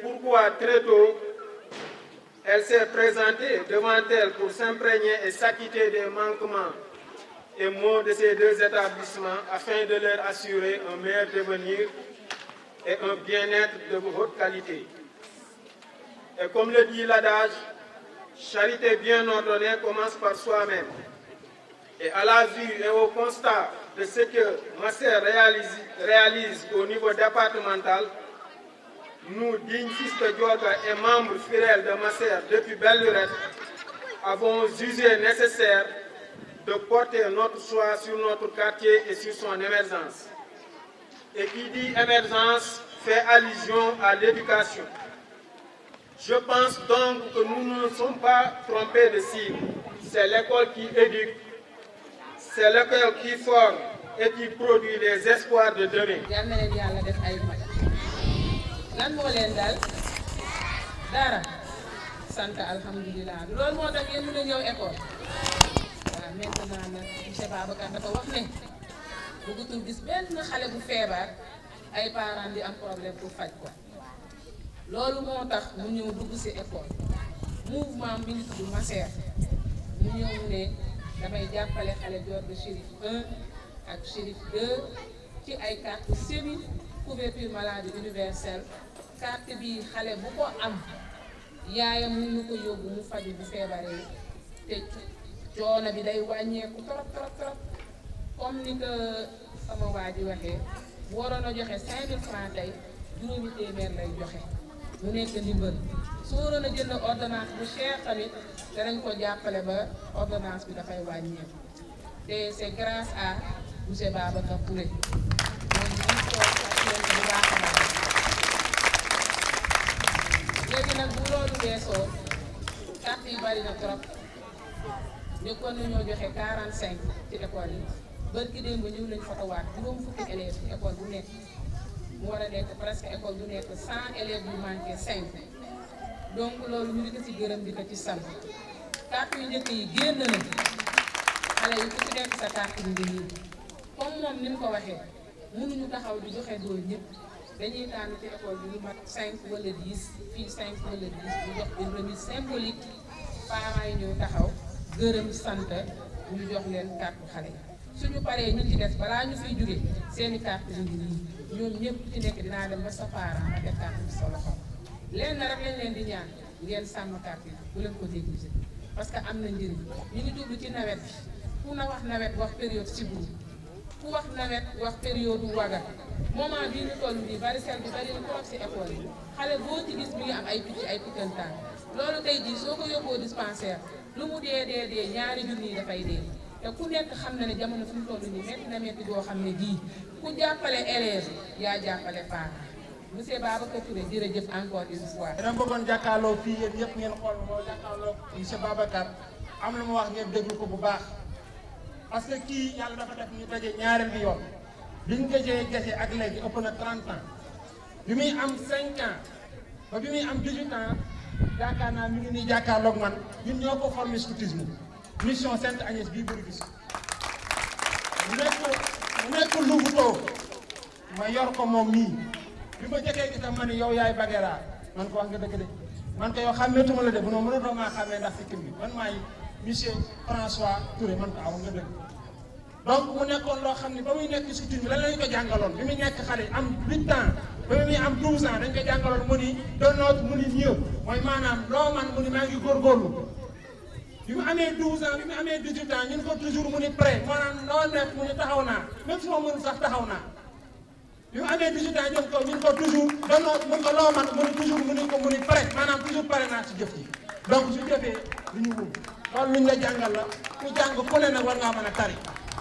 pourquoi très tôt, elle s'est présentée devant elle pour s'imprégner et s'acquitter des manquements et maux de ces deux établissements afin de leur assurer un meilleur devenir et un bien-être de haute qualité. Et comme le dit l'adage, charité bien ordonnée commence par soi-même. Et à la vue et au constat de ce que Masser réalise au niveau départemental, nous, dignes fils de Diorga et membres fidèles de Masser depuis belle lurette, avons jugé nécessaire de porter notre choix sur notre quartier et sur son émergence. Et qui dit émergence fait allusion à l'éducation. Je pense donc que nous ne sommes pas trompés de cible. C'est l'école qui éduque, c'est l'école qui forme et qui produit les espoirs de demain. lan moo leen dal dara sant alhamdulilah loolu moo tax ngeen mën a ñëw école waaw maintenant nag monsieur Babacar dafa wax ne bëggatul gis benn xale bu feebar ay parents di am problème pour faj ko loolu moo tax mu ñëw dugg ci école mouvement bi ñu tudd Masser mu ñëw ne damay jàppale xale Diorga Chérif 1 ak Chérif 2 ci ay carte semi couverture maladie universelle carte bi xale bu ko am yaayam mu ñu ko yóbbu mu faju bu feebaree te coono bi day wàññeeku trop comme ni ko sama waa ji waxee bu waroon a joxe 5000 francs tey juróomi téeméer lay joxe mu nekk ndimbal su waroon a jënd ordonnance bu cher tamit danañ ko jàppale ba ordonnance bi dafay wàññeeku te c'est grâce à monsieur Babacar Touré léegi nag bu loolu weesoo carte yi bari na trop njëkkoon nañoo joxe 45 ci école yi barki démb ñëw nañ fotowaat juróom fukki élèves ci école bu nekk mu war a nekk presque école bu nekk 100 élèves yu manqué 5 donc loolu ñu ngi ko ci gërëm di ko ci sant carte yu njëkk yi génn na xale yi ku ci nekk sa carte bi ngi nii comme moom ni mu ko waxee mënuñu taxaw di joxe dool ñëpp dañuy tànn ci école bi lu mat 5 wala 10 fii 5 wala 10 ñu jox une remise symbolique parents yi ñëw taxaw gërëm sant ñu jox leen carte xale yi suñu paree ñu ci des balaa ñu fiy jóge seeni carte yi ngi nii ñoom ñëpp ci nekk dinaa dem ba sa parent nga def carte bi sa loxo leen na rek lañ leen di ñaan ngeen sàmm carte yi bu leen ko négliger parce que am na njëriñ ñu ngi jublu ci nawet bi ku na wax nawet wax période sibbiru ku wax nawet wax période waga moment bii ñu toll nii bari sel bi bari na trop ci école yi xale boo ci gis mi ngi am ay picc ay pikkantaan loolu tey jii soo ko yóbboo dispensaire lu mu dee ñaari junni yi dafay dee te ku nekk xam na ne jamono fi mu toll nii métti na métti boo xam ne jii ku jàppale élèves yaa jàppale parents monsieur Babacar Touré jërëjëf encore une fois. dama bëggoon jàkkaarloo fii yéen ñëpp ngeen xool moo jàkkaarloo monsieur Babacar am lu mu wax ngeen déglu ko bu baax parce que kii yàlla dafa def ñu daje ñaareel bi yoon biñ gëjee gese ak léegi ëpp na 30 ans bi muy am 5 ans ba bi muy am 18 ans yaakaar naa mi ngi nii jàkkaarloog man ñun ñoo ko formé scoutisme mission Sainte Agnès bii bëri gis mu nekk Louveteaux ma yor ko moom mii bi ma jëkkee gisam ma ni yow yaay Bagera man ko wax nga dëgg de man ko yow xàmmeetuma la de bu noonu mënatoo maa xàmmee ndax sikkim bi man maay monsieur François Touré man ko aw nga dëgg donc mu nekkoon loo xam ne ba muy nekk si tur bi lan lañu ko jàngaloon bi muy nekk xale am 8 ans ba muy am 12 ans dañ ko jàngaloon mu ni donnoot mu ni mieux mooy maanaam loo man mu ni maa ngi góorgóorlu bi mu amee 12 ans bi mu amee 18 ans ñun ko toujours mu ni prêt maanaam loo nekk mu ni taxaw naa même su ma mënul sax taxaw naa bi mu amee 18 ans ñun ko toujours donnoot mun ko loo man mu ni toujours mu ni prêt maanaam toujours pare naa si jëf ji donc su jëfee lu ñu wóor loolu luñ la jàngal la ku jàng ku ne nag war ngaa mën a tari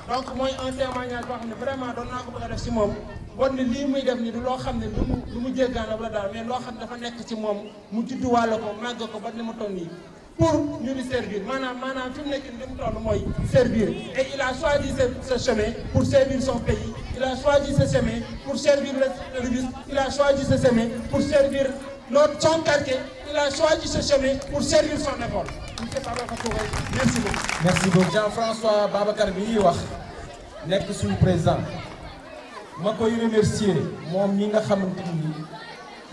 donc mooy un témoignage boo xam ne vraiment doon naa ko bëgg a def si moom war ni lii muy def ni du loo xam ne lu mu jéggaan la wala daal mais loo xam ne dafa nekk ci moom mu judduwaale ko màgg ko ba ni mu toll nii pour ñu di servir maanaam fi mu nekk ni mu toll mooy servir et il a choisi ce chemin pour servir son pays il a choisi ce chemin pour servir le Rufisque il a choisi ce chemin pour servir son quartier il a choisi ce chemin pour servir son école. Merci beaucoup. Merci beaucoup Jean-François Babacar bi ñuy wax nekk suñu président ma koy remercier moom ñi nga xamante ni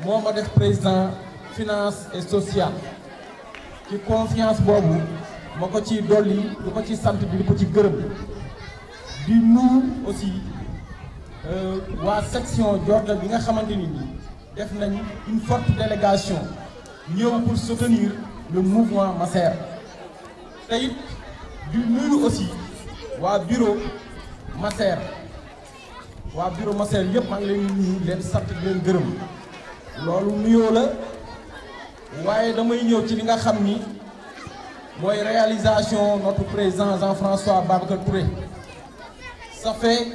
moo ma def président finance et social ci confiance boobu ma ko ci dolli di ko ci sant di ko ci gërëm di nuyu aussi waa section Jorga bi nga xamante ni def nañ une forte délégation ñëw pour soutenir le mouvement Masser te it di nuyu aussi waa bureau Masser yëpp maa ngi leen nuyu leen sant di leen gërëm loolu nuyoo la waaye damay ñëw ci li nga xam ni mooy réalisation notre président Jean-François Babacar Touré ça fait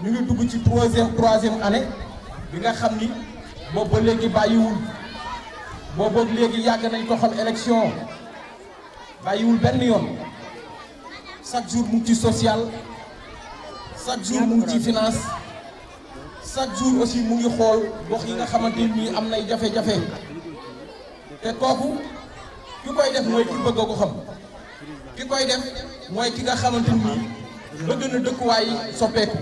ñu ngi dugg ci troisième année bi nga xam ni boobu ba léegi bàyyiwul boobu léegi yàgg nañ ko xam élection bàyyiwul benn yoon chaque jour mu ngi ci social chaque jour mu ngi ci finance chaque jour aussi mu ngi xool gox yi nga xamante ni am nay jafe-jafe te kooku ki koy def mooy ki bëgg ko xam ki koy def mooy ki nga xamante ni bëgg na dëkkuwaay soppeeku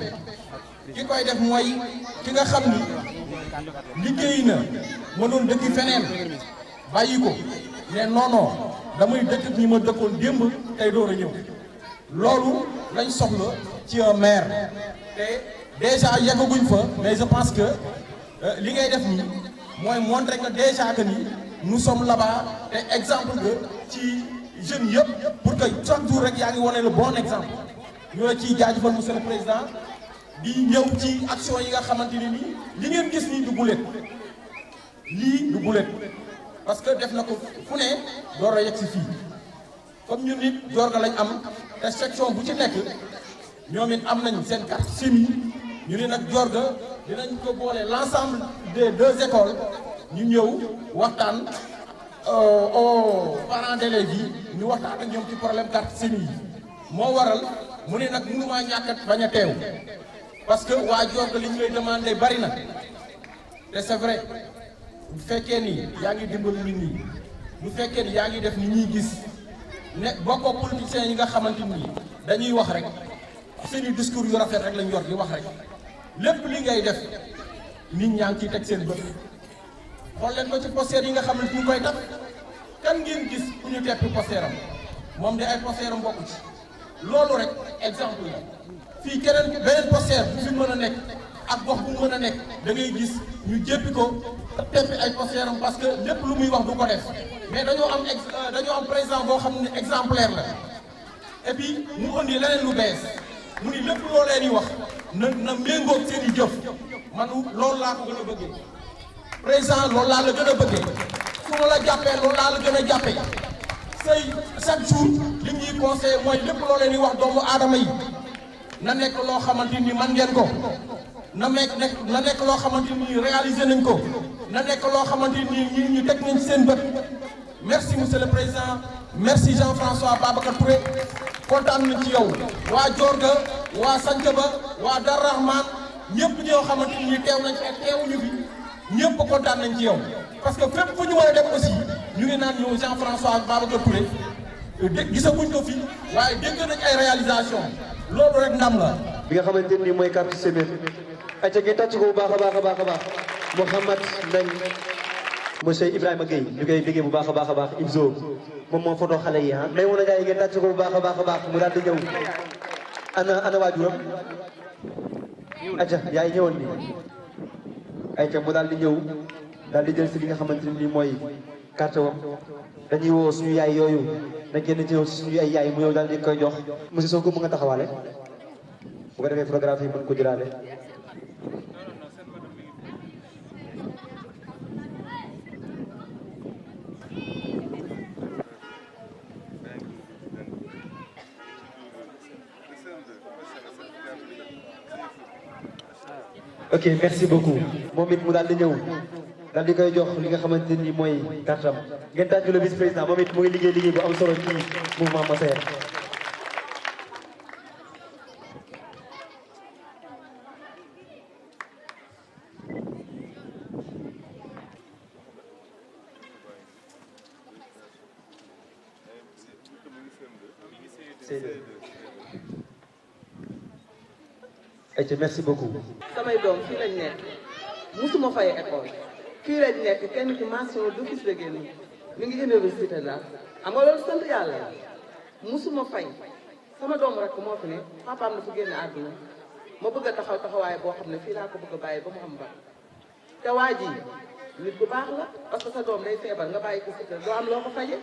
ki koy def mooy ki nga xam ni liggéey na mënoon dëkki feneen bàyyi ko mais non damay dëkk ñi ma dëkkoon démb tey door a ñëw loolu lañ soxla ci un maire te déjà yeggaguñ fa mais je pense que li ngay def nii mooy montrer que déjà que ni nous sommes là-bas te exemple que ci jeunes yëpp pour que chaque jour rek yaa ngi wane le bon exemple ñu la ciy jaajëfal monsieur le président di ñëw ci action yi nga xamante ni nii li ngeen gis nii du gulet lii du gulet parce que def na ko fu ne door a yegg si fii comme ñun nit Jorga lañ am te section bu ci nekk ñoom it am nañ seen carte semi ñu ne nag Jorga dinañ ko boole l'ensemble des deux écoles ñu ñëw waxtaan aux parents d'élèves yi ñu waxtaan ak ñoom ci problème carte semi yi moo waral mu ne nag mënumaa ñàkk bañ a teew parce que waa Jorga li ñu lay demandé bari na te c'est vrai bu fekkee ni yaa ngi dimbali nit ñi bu fekkee ni yaa ngi def ni ñuy gis ne bokkoo politiciens yi nga xamante ni dañuy wax rek seeni discours yu rafet rek lañ yor di wax rek lépp li ngay def nit ñaa ngi ciy teg seen bët xool leen ko ci poster yi nga xam ne ñu koy tax kan ngeen gis ku ñu teppi posteram moom de ay posteram bokku ci loolu rek exemple la fii keneen beneen poster bu fi mën a nekk ak gox bu mën a nekk da ngay gis ñu jéppi ko teppi ay posteram parce que lépp lu muy wax du ko def mais dañoo am président boo xam ne exemplaire la et puis mu indi leneen lu bees mu ni lépp loo leen di wax na méngoog seen i jëf man loolu laa ko gën a bëggee président loolu laa la gën a bëggee su ma la jàppee loolu laa la gën a jàppee say chaque jour li ñuy conseillé mooy lépp loo leen di wax doomu aadama yi na nekk loo xamante ni man ngeen ko na nekk loo xamante ni réalisé nañ ko na nekk loo xamante ni ñu teg nañ seen bët merci monsieur le président merci Jean-François Babacar Touré kontaan nañ ci yow waa Jorga waa Santhiaba waa Dar Rahman ñëpp ñoo xamante ni teew nañ fi ak teewuñu fi ñëpp kontaan nañ ci yow parce que fépp fu ñu war a dem aussi ñu ngi naan ñëw Jean-François Babacar Touré gisaguñ ko fi waaye dégg nañ ay réalisation loolu rek ndam la. bi nga xamante ni mooy carte semaine ayca ngi tàcc ko bu baax a baax a baax a baax Mouhamad Mbengue monsieur Ibrahima Gueye ñu koy déggee bu baax a baax a baax Ibzo moom moo photo xale yi ah may mun a gars yi ngeen tàcc ko bu baax a baax a baax mu daal di ñëw ana waajuram ayca yaa ngi ñëwoon nii ayca mu daal di ñëw daal di jël si li nga xamante ni mooy carte wam dañuy woo suñu yaay yooyu na génn ci ñëw si suñu ay yaay mu ñëw daal di koy jox monsieur Sonko mu nga taxawaale bu ko defee photographe yi mën ko jëlaale ok merci beaucoup moom it mu daal di ñëw daal di koy jox li nga xamante ni mooy kartam ngeen tàccu le vice président moom it mu ngi liggéey bu am solo ci mouvement Masser ayca merci beaucoup. samay doom fii lañ nekk musuma fay école fii lañ nekk kenn ci mention d'office la génn mi ngi université daal xam nga loolu sant yàlla la musuma fay sama doomu rek moo fi ne papaam dafa génn àdduna ma bëgg a taxaw taxawaay boo xam ne fii laa ko bëgg a bàyyi ba mu am ba te waa ji nit bu baax la parce que sa doom day feebar nga bàyyi ko si kër doo am loo ko faje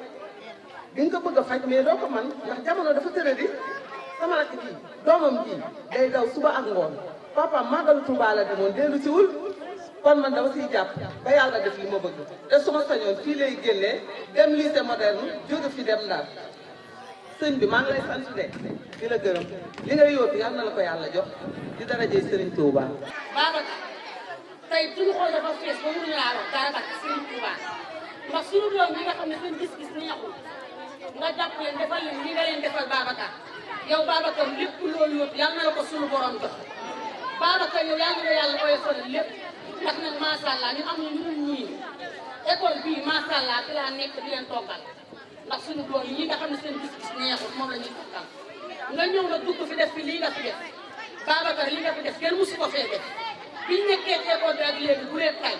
di nga ko bëgg a faj mais doo ko man ndax jamono dafa tëra di sama rakk ji doomam ji day daw suba ak ngoon papaam màggalu Tuubaa la demoon dellu si wul kon man dama siy jàpp ba yàlla def li ma bëgg te su ma sañoon fii lay génnee dem lycée moderne jóge fi dem Ndar sëñ bi maa ngi lay sant de di la gërëm li nga yóotu yal na la ko yàlla jox di darajee Sëriñ Tuuba. Babacar tey suñu xool dafa fees ba mënuñu laa wax dara ba Sëriñ Tuuba ndax suñu doom ñi nga xam ne seen gis-gis neexul nga jàpp leen defal leen li nga leen defal Babacar yow Babacar lépp loolu yóotu yal na la ko suñu borom jox Babacar yow yal na la yàlla oyofal lépp ndax nag macha allah ñu am na ñu dul ñii école bii macha allah fi laa nekk di leen toggal. ndax suñu doom yi nga xam ne seen gis-gis neexul moom la ñuy tàggal nga ñëw nag dugg fi def fi lii nga fi def Babacar li nga fi def kenn musu ko fee def biñ nekkee ci école bi ak léegi bu leen tay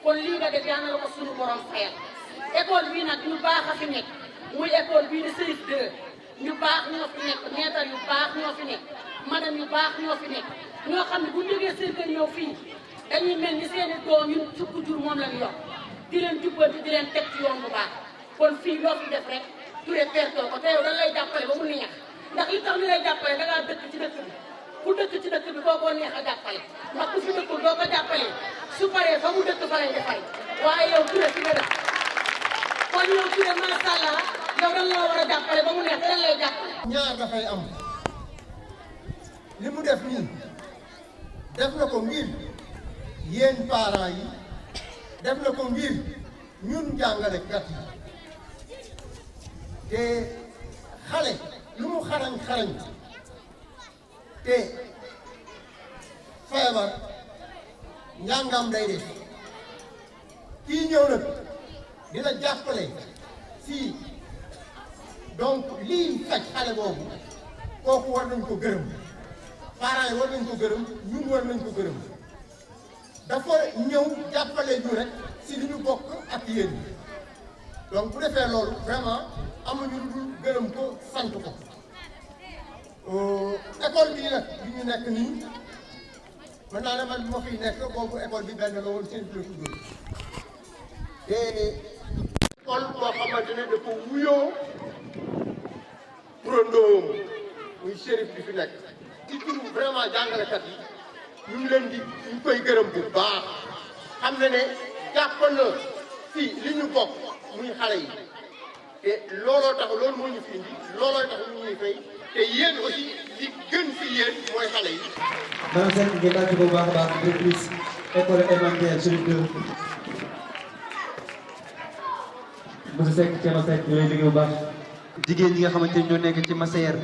kon lii nga def yaa na la ko suñu borom fayal école bii nag ñu baax a fi nekk muy école bii di Serif 2 ñu baax ñoo fi nekk maître yu baax ñoo fi nekk madame yu baax ñoo fi nekk ñoo xam ne bu ñu jógee seen kër ñëw fii dañuy mel ni seeni doom yu fukk jur moom lañu yor di leen jubbanti di leen teg ci yoon bu baax kon fii loo fi def rek turé pertoo ko te yow dañ lay jàppale ba mu neex ndax li tax ñu lay jàppale da ngaa dëkk ci dëkk bi ku dëkk ci dëkk bi koo neex a jàppale ndax ku fi dëkkul doo ko jàppale su paree fa mu dëkk fa lay defay waaye yow turé fi nga dëkk kon yow turé macha allah yow dañ la war a jàppale ba mu neex dañ lay jàppale. ñaar dafay am li mu def nii def na ko ngir yéen parents yi def na ko ngir ñun jàngalekat yi te xale lu mu xarañ te feebar njàngam day def kii ñëw nag dina jàppale fii donc lii faj xale boobu kooku war nañ ko gërëm parents yi war nañ ko gërëm ñun war nañ ko gërëm dafa ñëw jàppale ñu rek si li ñu bokk ak yéen donc bu defee loolu vraiment amuñu lu dul gërëm ko sant ko école bii nag bi ñu nekk nii mën naa ne man bi ma fiy nekk boobu école bi benn la woon seen plus tudd te école boo xamante ne dafa wuyoo turandoom muy shérif bi fi nekk ci turu vraiment jàngalekat yi ñu ngi leen di ñu koy gërëm bu baax xam ne ne jàpp na fii li ñu bokk muy xale yi te looloo tax loolu moo ñu fi indi looloo tax ñu ñuy fay te yéen aussi li gën fi yéen mooy xale yi. Madame Seck ngeen tàcc ko bu baax a baax directrice école élémentaire Serif 2. monsieur Seck Thierno Seck ñu lay liggéey bu baax. jigéen ñi nga xamante ni ñoo nekk ci Massaër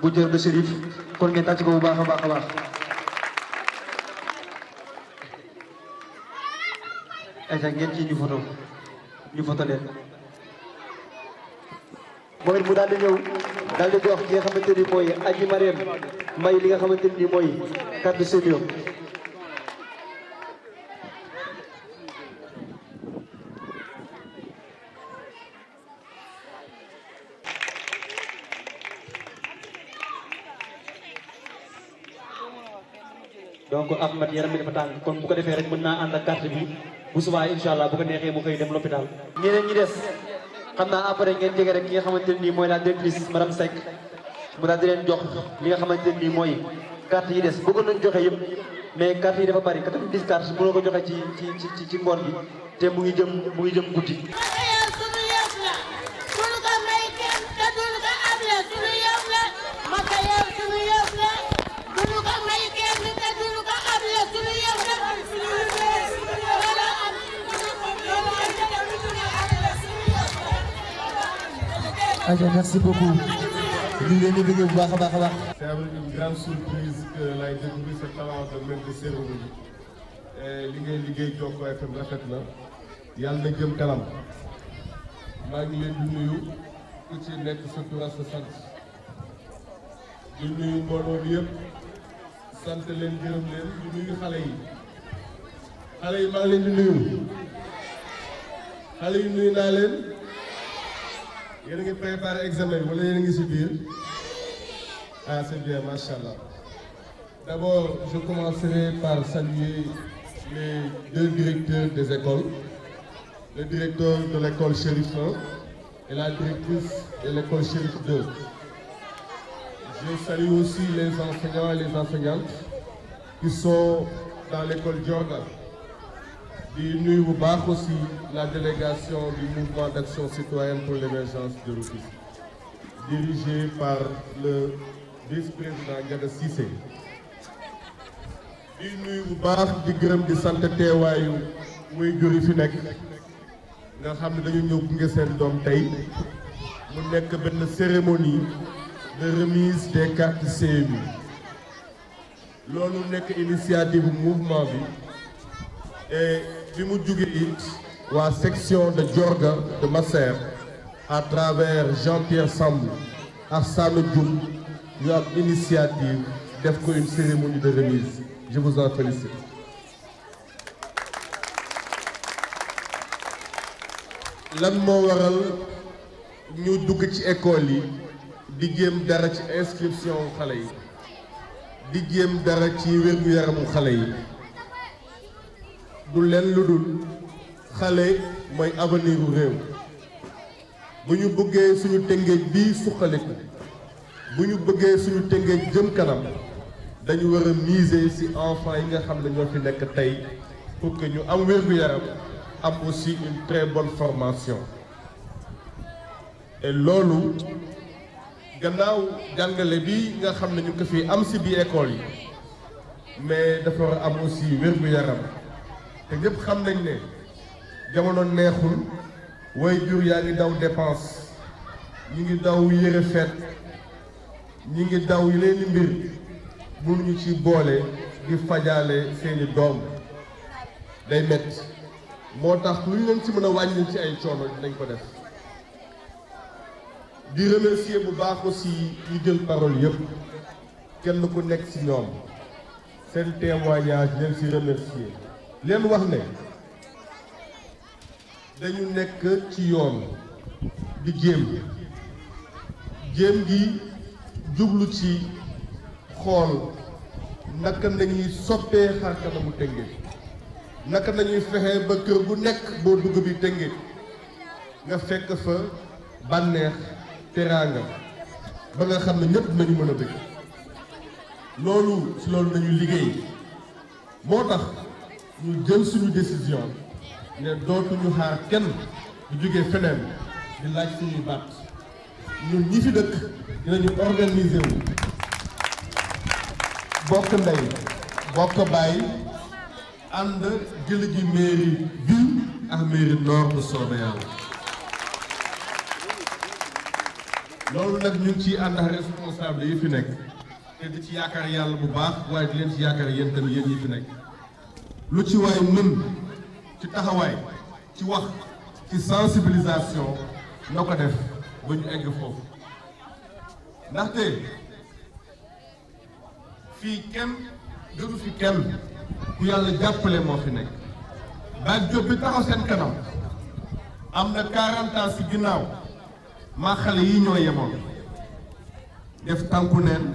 bu Dior de Serif kon ngeen tàcc ko bu baax a baax a baax. ayca ngeen ci ñu photo leen. moom it mu daal di ñëw daal di jox ki nga xamante ni mooy Adji Mariam may li nga xamante ni mooy carte senior. donc Ahmed yaram bi dafa tàng kon bu ko defee rek mën naa ànd ak carte bi bu subaa incha allah bu ko neexee mu koy dem l'hôpital. ñeneen ñi des xam naa après ngeen jege rek ki nga xamante ne nii mooy la directrice madame Seck mu daal di leen jox li nga xamante ne nii mooy carte yi des bëggoon nañu joxe yëpp mais carte yi dafa bari 90 cartes mënoo ko joxe ci ngoon bi te mu ngi jëm guddi. Merci beaucoup. ñu ngi leen di bëgg bu baax a baax a baax. C'est avec une grande surprise que lay découvrir ce talent de maître de cérémonie. li ngay liggéey Jokko FM rafet na yàlla na jëm kanam maa ngi leen di nuyu ku ci nekk sa tur ak sa sant di nuyu mbooloo bi yëpp sant leen gërëm leen di nuyu xale yi maa ngi leen di nuyu xale yu nuyu naa leen yéen a ngi préparé examen wala yéen a ngi si biir ah c'est bien machallah. D'abord je commencerai par saluer les 2 directeurs des écoles, le directeur de l'école Chérif 1 et la directrice de l'école Chérif 2. Je salue aussi les enseignants et les enseignantes qui sont dans l'école Diorga. di nuyu bu baax aussi la délégation du mouvement d'action citoyenne pour l'émergence de Rufisque, dirigée par le vice-président Ndiaga Cissé. di nuyu bu baax di gërëm di sant teewaayu muy juri fi nekk nga xam ne dañu ñëw gunge seen doom tey mu nekk benn cérémonie de remise des cartes CMU. loolu nekk initiative mouvement bi et bi mu jóge it waa section de Diorga de Masser à travers Jean-Pierre Sambou ak Sanu Dioum ñu am initiative def ko une cérémonie de remise. Je vous en félicite. lan moo waral ñu dugg ci école yi di jéem dara ci inscription xale yi di jéem dara ci wér-gu-yaramu xale yi du leen lu dul xale mooy avenir u réew bu ñu bëggee suñu Tëngéej bii suqaliku bu ñu bëggee suñu Tëngéej jëm kanam dañu war a miser ci enfants yi nga xam ne ñoo fi nekk tey pour que ñu am wér-gu-yaram am aussi une très bonne formation et loolu gannaaw jàngale bi nga xam ne ñu ko fi am ci biir école yi mais dafa war a am aussi wér-gu-yaram te ñëpp xam nañ ne jamono neexul way jur yaa ngi daw dépense ñi ngi daw yëre feet ñi ngi daw yeneen i mbir mënuñu ci boole di fajaale seeni doom day métti moo tax lu ñu leen ci mën a wàññi ci ay coono dinañ ko def di remercier bu baax aussi ñu jël parole yëpp kenn ku nekk ci ñoom seen témoignage leen ci remercier leen wax ne dañu nekk ci yoon di jéem gi jublu ci xool naka nañuy soppee xar kanamu Tëngéej naka nañuy fexe ba kër bu nekk boo dugg bi Tëngéej nga fekk fa bànneex teraanga ba nga xam ne ñëpp nañu mën a bëgg loolu ci loolu nañu liggéey moo tax ñu jël suñu décision ne dootuñu xaar kenn du jógee feneen di laaj suñuy baat ñun ñi fi dëkk dinañu organiser wu bokk ndey bokk baay ànd jël ji mairie ville ak mairie nord bu soobee yàlla loolu nag ñu ngi ciy ànd ak responsable yi fi nekk te di ci yaakaar yàlla bu baax waaye di leen ci yaakaar yéen tamit yéen ñi fi nekk lu ci waay mën ci taxawaay ci wax ci sensibilisation na ko def ba ñu egg foofu ndaxte fii kenn gënu fi kenn ku yàlla jàppale moo fi nekk Bac Diop bi taxaw seen kanam am na 40 ans ci ginnaaw maa xale yi ñoo yemoon def tànku neen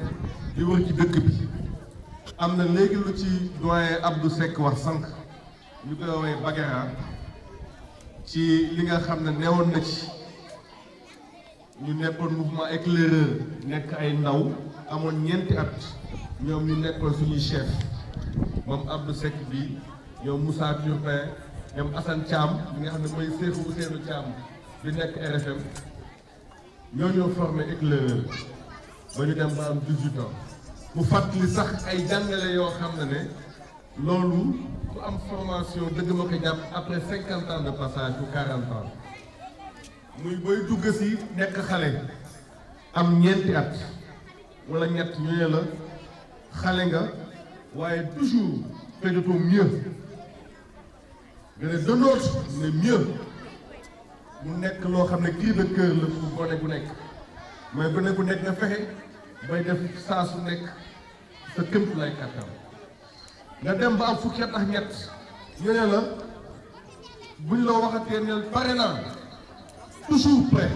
di wër ci dëkk bi am na léegi lu ci doyen Abdou Seck wax sànq ñu koy woowee Bagara ci li nga xam ne newoon na ci ñu nekkoon mouvement éclaireur nekk ay ndaw amoon ñeenti at ñoom ñu nekkoon suñuy chef moom Abdou Seck bi ñoom Moussa Turpin ñoom Assane Thiam bi nga xam ne mooy Seexu Ousseynou Thiam bi nekk RFM ñoo ñoo formé éclaireur ba ñu dem ba am 18 ans mu fàttali sax ay jàngale yoo xam ne loolu ku am formation dëgg ma ko jàpp après 50 ans de passage ou 40 ans muy booy dugg si nekk xale am ñeenti at wala ñett ñu ne la xale nga waaye toujours fais de ton mieux nga ne de l'autre ne mieux mu nekk loo xam ne cri de cœur la pour gone bu nekk mais gone bu nekk nga fexe bay def saa su nekk sa këmp lay kàttan nga dem ba am fukki at ak ñett ñu ne la buñ la waxatee ne pare naa toujours prêt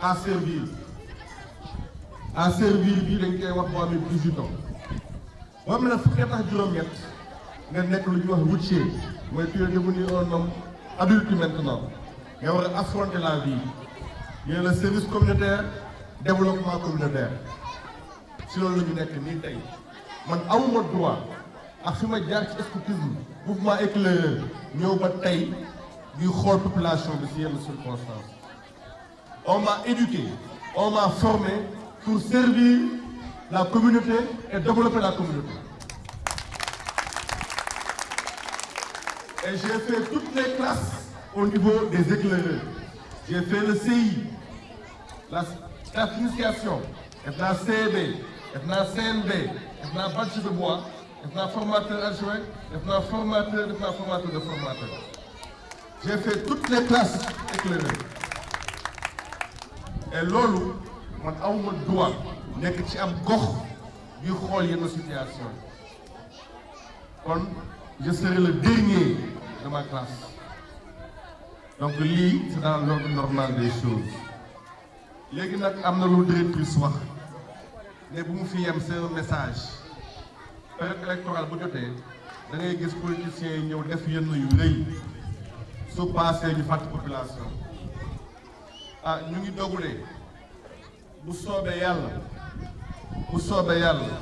à servir bii dañ koy wax boo amee 18 ans boo amee nag fukki at ak juróom-ñett nga nekk lu ñuy wax routier mooy tu es devenu un homme adulte maintenant nga war a affronter la vie yéen le service communautaire développement communautaire si loolu la ñu nekk nii tey man amuma droit ak fi ma jaar ci scoutisme mouvement éclaireur ñëw ba tey ñuy xool population bi si yenn circonstances on m'a éduqué on m'a formé pour servir la communauté et développer la communauté. Et j'ai fait toutes les classes au niveau des éclaireurs. J'ai fait le CI, la initiation, la CEB, la CNB, la bâche de bois, la formateur adjoint, la formateur de formateur. J'ai fait toutes les classes éclaireurs. Et loolu man awma droit nekk ci am gox yu xool yenn situation kon je serai le dernier de ma classe donc lii c'est dans l'ordre normal des choses léegi nag am na lu directrice wax ne bu mu fi yem c'est un message période électorale bu jotee da ngay gis politiciens yi ñëw def yenn yu rëy su passé ñu fàtte population ah ñu ngi dogulee bu soobee yàlla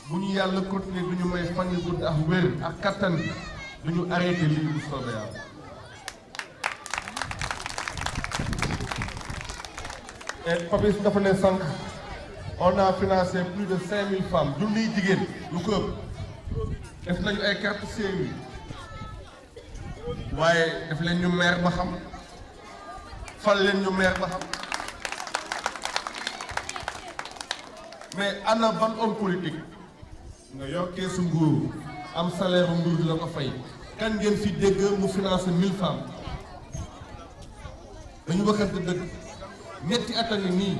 bu ñu yàlla continuer du ñu may fan yu gudd ak wér ak kattan du ñu arrêté lii bu soobee yàlla. et Papis dafa ne sànq on a financé plus de 5000 femmes junniy jigéen lu ko ëpp def nañu ay carte CMU waaye def leen ñu maire ba xam fal leen ñu maire ba xam. mais ana ban homme politique nga yokkee su nguur am salaire nguur di la ko fay kan ngeen fi dégg mu financé 1000 femmes dañu waxante dëgg ñetti at a ngi nii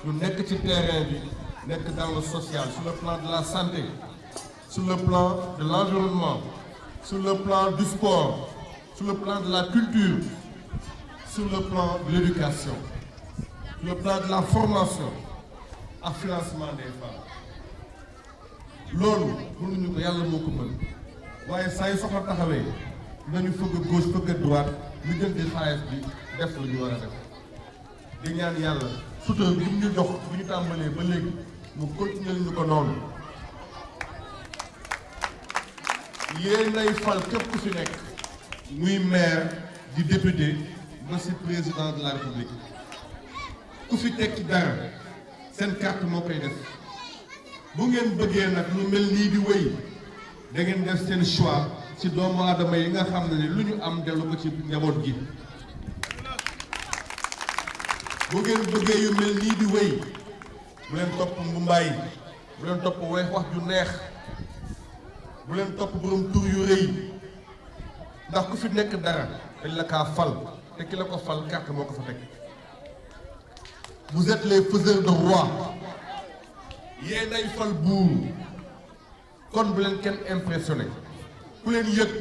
ñu nekk ci terrain bi nekk dans le social sur le plan de la santé sur le plan de l'environnement sur le plan du sport sur le plan de la culture sur le plan de l'éducation sur le plan de la formation ak financement des femmes loolu mënuñu ko yàlla moo ko mën waaye saa yu soxla taxawee nañu fëgg gauche fëgg droite lu jël di xaalis bi def lu ñu war a def di ñaan yàlla sutura bi ñu jox bu ñu tàmbalee ba léegi mu continuer ñu ko noonu yéenay fal képp ku fi nekk muy maire di député ba si président de la république ku fi tekki dara seen carte moo koy def bu ngeen bëggee nag lu mel nii di wéy da ngeen def seen choix ci doomu aadama yi nga xam ne lu ñu am dellu ko ci njaboot gi bu ngeen bëggee yu mel nii di wéy bu leen topp mbumbaay bu leen topp wax ju neex bu leen topp borom tur yu rëy ndax ku fi nekk dara dañ la kaa fal te ki la ko fal carte moo ko fa teg. Vous êtes les faiseurs de roi yéen ay fal buur kon bu leen kenn impressionné ku leen yëg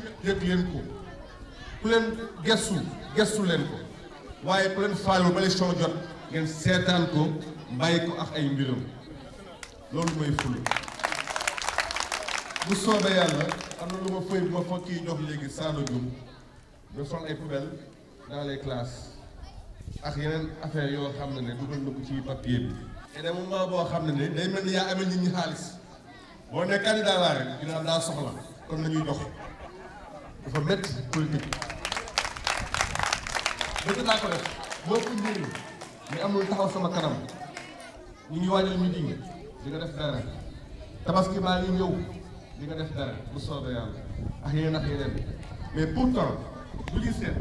leen ko ku leen gestu leen ko waaye ku leen faaloo ba élection jot ngeen seetaan ko bàyyi ko ak ay mbiram loolu mooy fulu bu soobee yàlla am na lu ma fëy bu ma fa kii jox léegi Sado Dioum de sol ay poubelles dans les classes ak yeneen affaire yoo xam ne dugal na ko ci papier bi. te de moment boo xam ne day mel ni yaa amee nit ñi xaalis boo ne candidat laa rek dinaa daa soxla kon nañuy dox dafa métti politique dëgg naa ko def boo ko njëriñ mais amul taxaw sama kanam ñu ngi waajal meeting di nga def dara tabaski baa ngi ñëw di nga def dara bu soobee yàlla ak yeneen mais pourtant bu ñu seet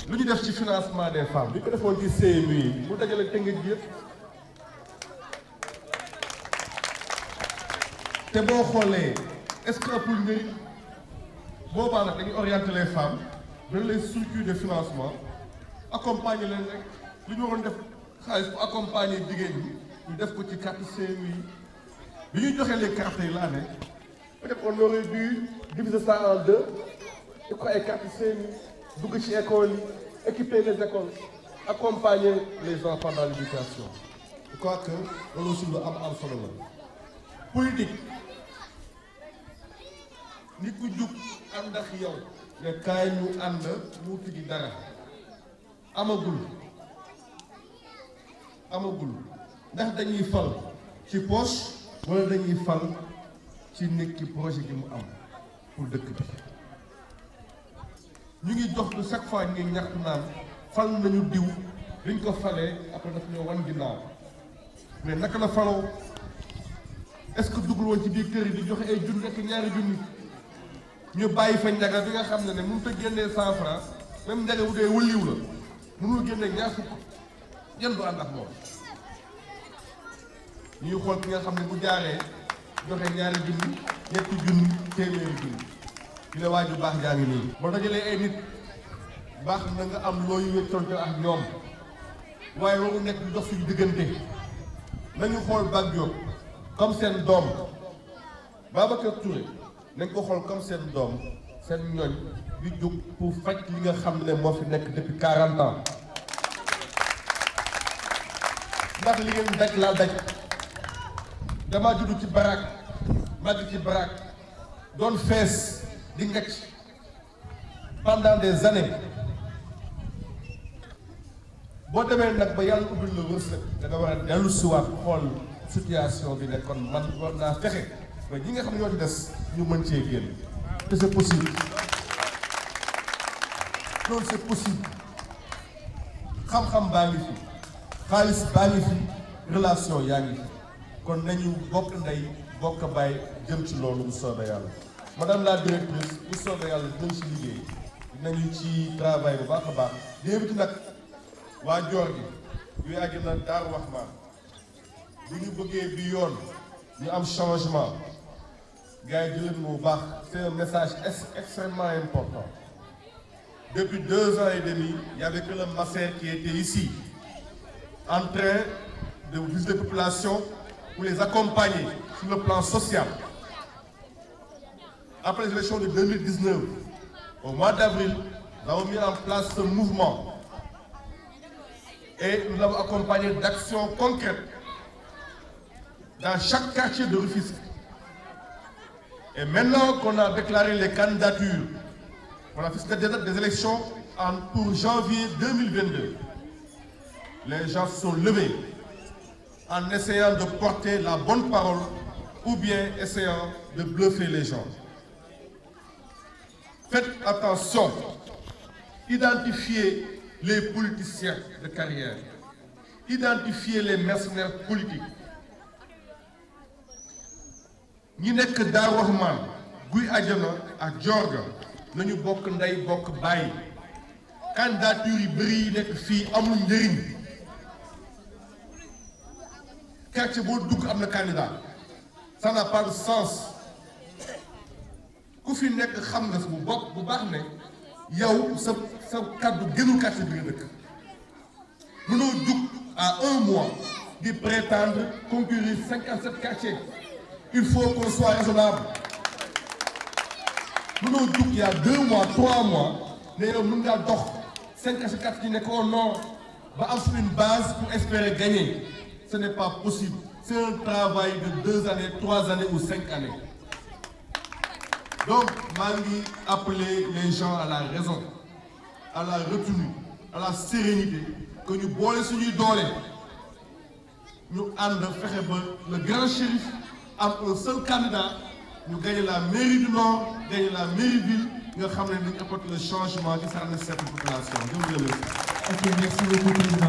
lu ñu def ci financement des femmes bi ko defoon ci CMU yi mu dajale tëngeej gi yëpp te boo xoolee est-ce que ëppul njëriñ boobaa nag dañuy orienter les femmes dans les structures de financement accompagner leen rek lu ñu waroon def xaalis pour accompagner jigéen ñi ñu def ko ci carte CMU yi bi ñuy joxee les cartes yi laa ne peut-être on aurait dû diviser ça en deux di ko ay carte seen dugg ci école yi équiper les écoles accompagner les enfants dans l'éducation. Je crois que loolu aussi lu am solo la. politique nit ku jug ànd ak yow ne kaay ñu ànd wuutu ji dara amagul ndax dañuy fal ci poche wala dañuy fal ci nit ki projet gi mu am pour dëkk bi ñu ngi jox lu chaque fois ñu ngi ñaxtu naan fal nañu diw liñ ko falee après daf ñoo wan ginnaaw mais naka la faloo est-ce que duggul woon ci biir kër yi di joxe ay junni ak ñaari junni ñu bàyyi fa njaga bi nga xam ne mënut a génnee 100 francs même njaga bu dee wëliw la mënul génnee ñaar fukk yan du ànd ak moom ñuy xool ki nga xam ne bu jaaree joxe ñaari junni ñetti junni téeméeri junni ñu ne waa ju baax jaa ngi nii. boo dajalee ay nit baax na nga am looy wéccoonte ak ñoom waaye waru nekk di dox suñu diggante nañu xool Bac Diop comme seen doom Babacar Touré nañ ko xool comme seen doom seen ñooñ di jóg pour faj li nga xam ne moo fi nekk depuis 40 ans ndax li ngeen daj laa daj damaa juddu ci baraak màgg ci baraak doon fees di ngacc pendant des années boo demee nag ba yàlla ubbil la wërsëg da nga war a dellu siwaat xool situation bi ne kon man war naa fexe ba ñi nga xam ne ñoo ci des ñu mën cee génn te c'est possible loolu c'est possible xam-xam baa ngi fi xaalis baa ngi fi relation yaa ngi fi kon nañu bokk ndey bokk baay jëm ci loolu bu soobee yàlla madame la directrice bu soobee yàlla dinañ ci liggéey dinañu ci travail bu baax a baax déebiti nag waa joor gi yu yàgg na Daaru Rahman bu ñu bëggee bi yoon ñu am changement gars yi jëleen bu baax c'est un message extrêmement important. Depuis 2 ans et demi, il n'y avait que le Masser qui était ici en train de visiter les populations pour les accompagner sur le plan social. Après les élections de 2019, au mois d'avril, nous avons mis en place ce mouvement et nous l'avons accompagné d'actions concrètes dans chaque quartier de Rufisque. Et maintenant qu'on a déclaré les candidatures pour la fixation des dates des élections pour janvier 2022, les gens se sont levés en essayant de porter la bonne parole ou bien essayant de bluffer les gens. Faites attention, identifiez les politiciens de carrière, identifiez les mercenaires politiques. ñi nekk Daaru Rahman Guy Adjana ak Jorga nañu bokk ndey bokk bàyyi candidature yi bëri yi nekk fii amul njëriñ quartier boo dugg am na candidat ça n'a pas de sens ku fi nekk xam nga bu baax ne yow sa kàddu gënul quartier bi nga dëkk mënoo jug à 1 mois di prétendre concourir 57 quartiers. Il faut qu'on soit raisonnable. Nous avons dit qu'il y a 2 mois, 3 mois, nous avons 54 qui n'est qu'au nord, une base pour espérer gagner. Ce n'est pas possible. C'est un travail de 2 années, 3 années ou 5 années. Donc, Mangi appeler les gens à la raison, à la retenue, à la sérénité, que nous boions sur nous d'olé. Nous avons fait le grand shérif. Un seul candidat, nous gagnons la mairie du Nord, gagnons la mairie ville, nous avons apporté le changement qui sera nécessaire pour la population. Je vous remercie. Ok, merci beaucoup, Président.